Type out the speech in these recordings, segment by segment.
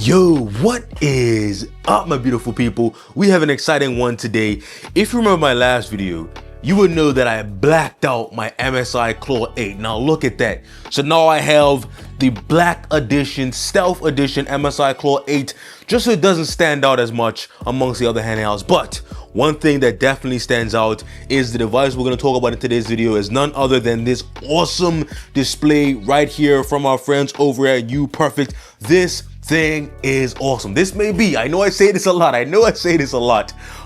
Yo, what is up, my beautiful people? We have an exciting one today. If you remember my last video, you would know that I blacked out my MSI Claw 8. Now look at that. So now I have the Black Edition, Stealth Edition MSI Claw 8, just so it doesn't stand out as much amongst the other handhelds. But one thing that definitely stands out is the device we're going to talk about in today's video is none other than this awesome display right here from our friends over at Uperfect. This thing is awesome. This may be, I know I say this a lot,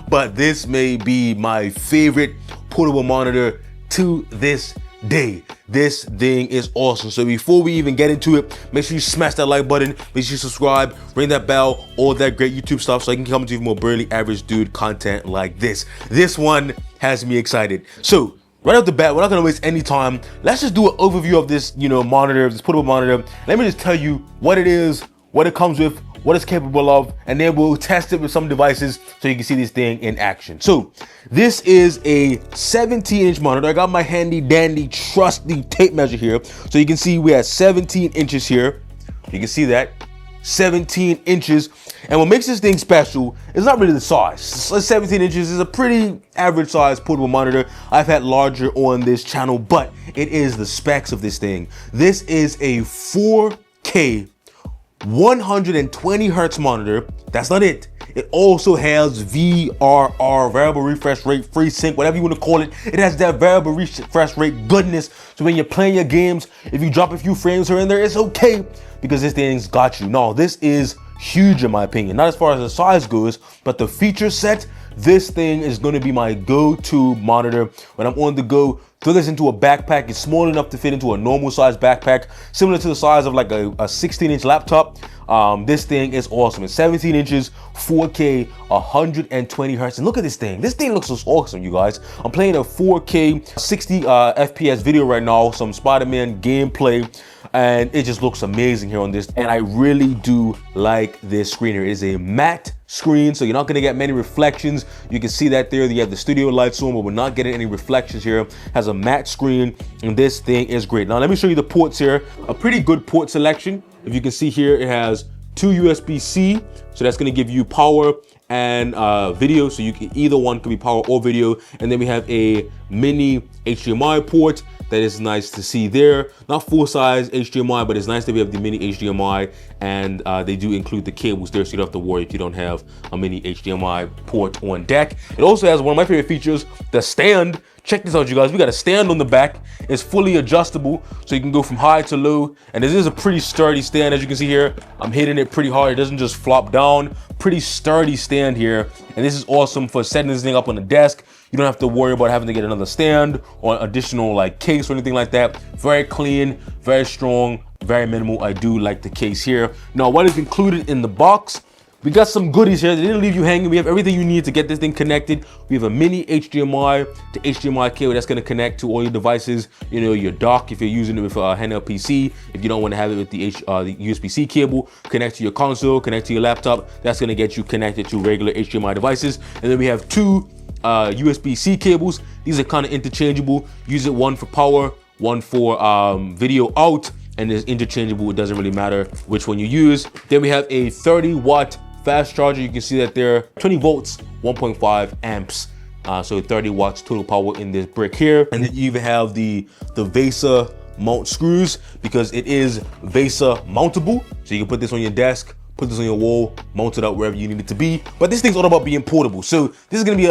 but this may be my favorite portable monitor to this day. This thing is awesome. So before we even get into it, make sure you smash that like button, make sure you subscribe, ring that bell, all that great YouTube stuff so I can come to even more barely average dude content like this. This one has me excited. So right off the bat, we're not gonna waste any time. Let's just do an overview of this, monitor, this portable monitor. Let me just tell you what it is, what it comes with, what it's capable of, and then we'll test it with some devices so you can see this thing in action. So this is a 17-inch monitor. I got my handy dandy trusty tape measure here. So you can see we have 17 inches here. You can see that, 17 inches. And what makes this thing special is not really the size. 17 inches is a pretty average size portable monitor. I've had larger on this channel, but it is the specs of this thing. This is a 4K 120 hertz monitor. That's not it. It also has VRR, variable refresh rate, FreeSync, whatever you want to call it. It has that variable refresh rate goodness. So when you're playing your games, if you drop a few frames here and there, it's okay because this thing's got you. No, this is huge in my opinion. Not as far as the size goes, but the feature set. This thing is going to be my go-to monitor when I'm on the go. Throw this into a backpack. It's small enough to fit into a normal size backpack, similar to the size of like a 16-inch laptop. This thing is awesome. It's 17 inches, 4K, 120 hertz. And look at this thing. This thing looks so awesome, you guys. I'm playing a 4K 60 FPS video right now, some Spider-Man gameplay, and it just looks amazing here on this. And I really do like this screen here. It is a matte screen, so you're not going to get many reflections. You can see that there. You have the studio lights on, but we're not getting any reflections here. It has a matte screen, and this thing is great. Now let me show you the ports here. A pretty good port selection. If you can see here, it has 2 USB-C, so that's going to give you power and video, so you can either one can be power or video. And then we have a mini HDMI port that is nice to see there. Not full size HDMI, but it's nice that we have the mini HDMI, and they do include the cables there, so you don't have to worry if you don't have a mini HDMI port on deck. It also has one of my favorite features, the stand. Check this out, you guys. We got a stand on the back. It's fully adjustable, so you can go from high to low. And this is a pretty sturdy stand, as you can see here. I'm hitting it pretty hard. It doesn't just flop down. Pretty sturdy stand here. And this is awesome for setting this thing up on the desk. You don't have to worry about having to get another stand or additional like case or anything like that. Very clean, very strong, very minimal. I do like the case here. Now, what is included in the box? We got some goodies here. They didn't leave you hanging. We have everything you need to get this thing connected. We have a mini HDMI to HDMI cable that's going to connect to all your devices. Your dock if you're using it with a handheld PC. If you don't want to have it with the USB-C cable, connect to your console, connect to your laptop. That's going to get you connected to regular HDMI devices. And then we have 2 USB-C cables. These are kind of interchangeable. Use it one for power, one for video out, and it's interchangeable. It doesn't really matter which one you use. Then we have a 30-watt fast charger. You can see that there, 20 volts, 1.5 amps. So 30 watts total power in this brick here. And then you even have the VESA mount screws, because it is VESA mountable. So you can put this on your desk, put this on your wall, mount it up wherever you need it to be. But this thing's all about being portable. So this is gonna be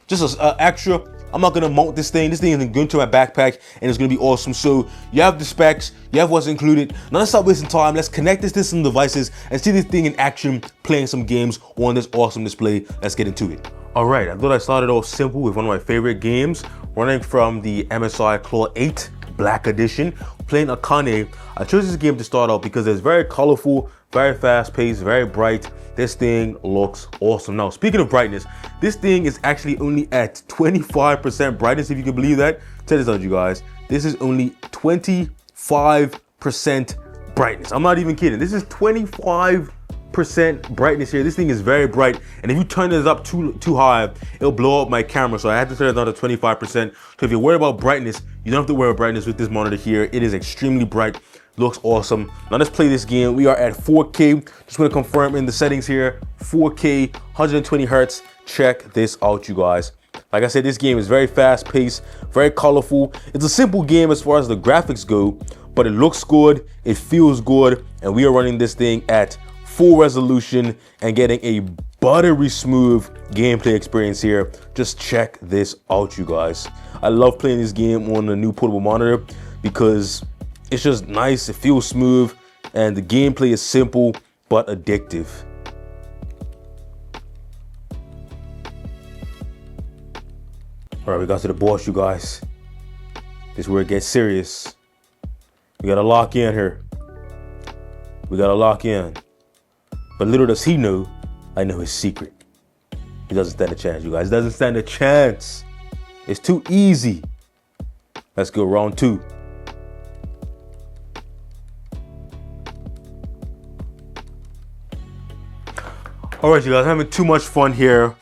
just an extra. I'm not gonna mount this thing. This thing is gonna go into my backpack, and it's gonna be awesome. So you have the specs, you have what's included. Now let's stop wasting time. Let's connect this to some devices and see this thing in action, playing some games on this awesome display. Let's get into it. All right, I thought I started off simple with one of my favorite games, running from the MSI Claw 8 Black Edition, playing Akane. I chose this game to start out because it's very colorful, very fast paced, very bright. This thing looks awesome. Now, speaking of brightness, this thing is actually only at 25% brightness, if you can believe that. Check this out, you guys. This is only 25% brightness. I'm not even kidding. This is 25% brightness here. This thing is very bright, and if you turn this up too high, it'll blow up my camera. So I had to turn it down to 25%. So if you're worried about brightness, you don't have to worry about brightness with this monitor here. It is extremely bright, Looks awesome. Now let's play this game. We are at 4K. Just want to confirm in the settings here, 4K, 120 hertz. Check this out, you guys. Like I said, this game is very fast paced, very colorful. It's a simple game as far as the graphics go, but it looks good, it feels good, and we are running this thing at full resolution and getting a buttery smooth gameplay experience here. Just check this out, you guys. I love playing this game on the new portable monitor because it's just nice, it feels smooth, and the gameplay is simple but addictive. All right, we got to the boss, you guys. This is where it gets serious. We gotta lock in here. We gotta lock in. But little does he know, I know his secret. He doesn't stand a chance, you guys. He doesn't stand a chance. It's too easy. Let's go, round 2. All right, you guys, I'm having too much fun here.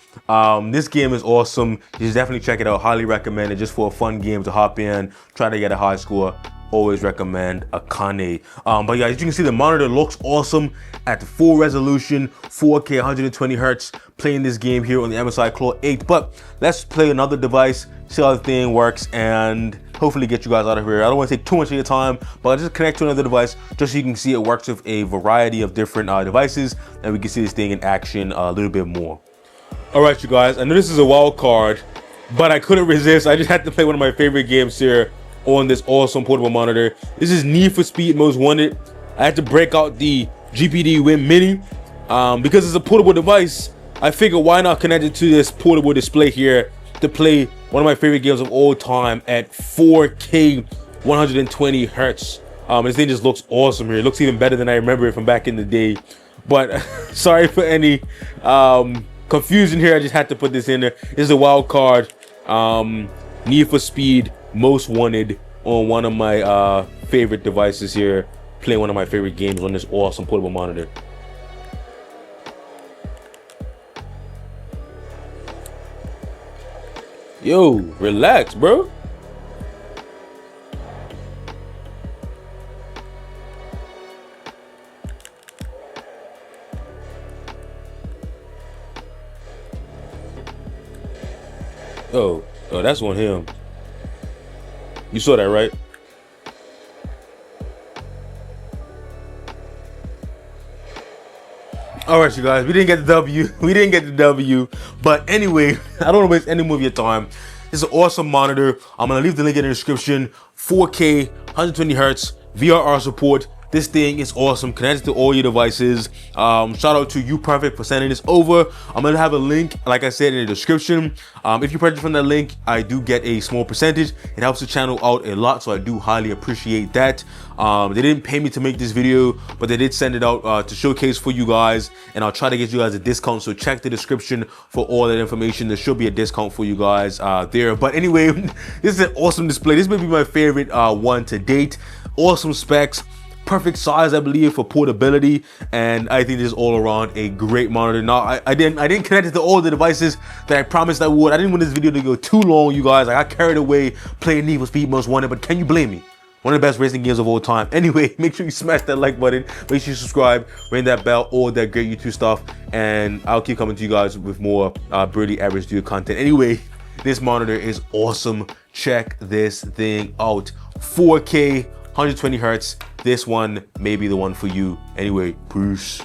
This game is awesome. You should definitely check it out. Highly recommend it, just for a fun game to hop in, try to get a high score. Always recommend Akane. But yeah, as you can see, the monitor looks awesome at full resolution, 4K, 120 hertz. Playing this game here on the MSI Claw 8. But let's play another device, see how the thing works, and hopefully get you guys out of here. I don't want to take too much of your time, but I'll just connect to another device just so you can see it works with a variety of different devices, and we can see this thing in action a little bit more. All right, you guys, I know this is a wild card, but I couldn't resist. I just had to play one of my favorite games here on this awesome portable monitor. This is Need for Speed Most Wanted. I had to break out the GPD Win Mini because it's a portable device. I figured why not connect it to this portable display here to play one of my favorite games of all time at 4K, 120 hertz. This thing just looks awesome here. It looks even better than I remember it from back in the day. But sorry for any confusion here. I just had to put this in there. This is a wild card. Need for Speed Most Wanted on one of my favorite devices here, playing one of my favorite games on this awesome portable monitor. Yo, relax, bro. Oh, that's on him. You saw that, right? All right, you guys, we didn't get the W. We didn't get the W. But anyway, I don't want to waste any more of your time. It's an awesome monitor. I'm going to leave the link in the description. 4K, 120 hertz, VRR support. This thing is awesome, connected to all your devices. Shout out to Uperfect for sending this over. I'm gonna have a link, like I said, in the description. If you purchase from that link, I do get a small percentage. It helps the channel out a lot, so I do highly appreciate that. They didn't pay me to make this video, but they did send it out to showcase for you guys, and I'll try to get you guys a discount, so check the description for all that information. There should be a discount for you guys there. But anyway, this is an awesome display. This may be my favorite one to date. Awesome specs. Perfect size, I believe, for portability, and I think this is all around a great monitor. Now, I didn't connect it to all the devices that I promised I would. I didn't want this video to go too long, you guys. I got carried away playing Need for Speed Most Wanted, but can you blame me? One of the best racing games of all time. Anyway, make sure you smash that like button, make sure you subscribe, ring that bell, all that great YouTube stuff, and I'll keep coming to you guys with more Burly Average Dude content. Anyway, this monitor is awesome. Check this thing out. 4K, 120 hertz. This one may be the one for you. Anyway, peace.